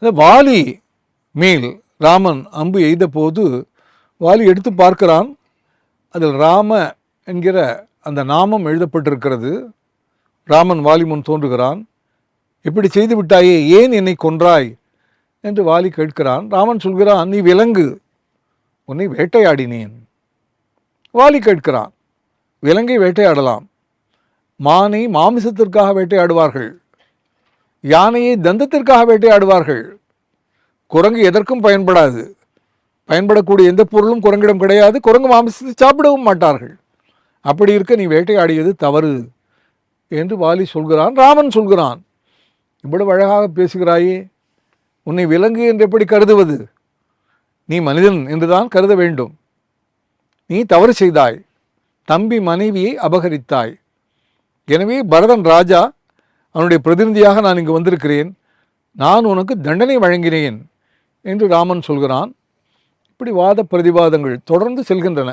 வாலி மேல் ராமன் அம்பு எய்த போது வாலி எடுத்து பார்க்கிறான். அதில் ராம என்கிற அந்த நாமம் எழுதப்பட்டிருக்கிறது. ராமன் வாலி முன் தோன்றுகிறான். இப்படி செய்து விட்டாயே, ஏன் என்னை கொன்றாய் என்று வாலி கேட்கிறான். ராமன் சொல்கிறான், நீ விலங்கு, உன்னை வேட்டையாடினேன். வாலி கேட்கிறான், விலங்கை வேட்டையாடலாம், மானை மாமிசத்திற்காக வேட்டையாடுவார்கள், யானையை தந்தத்திற்காக வேட்டையாடுவார்கள், குரங்கு எதற்கும் பயன்படாது, பயன்படக்கூடிய எந்த பொருளும் குரங்கிடம் கிடையாது, குரங்கு மாமிசத்தை சாப்பிடவும் மாட்டார்கள். அப்படி இருக்க நீ வேட்டையாடியது தவறு என்று வாலி சொல்கிறான். ராமன் சொல்கிறான், இவ்வளவு அழகாக பேசுகிறாயே, உன்னை விலங்கு என்று எப்படி கருதுவது? நீ மனிதன் என்றுதான் கருத வேண்டும். நீ தவறு செய்தாய், தம்பி மனைவியை அபகரித்தாய். எனவே பரதன் ராஜா, அவனுடைய பிரதிநிதியாக நான் இங்கு வந்திருக்கிறேன், நான் உனக்கு தண்டனை வழங்கினேன் என்று ராமன் சொல்கிறான். இப்படி வாத பிரதிவாதங்கள் தொடர்ந்து செல்கின்றன.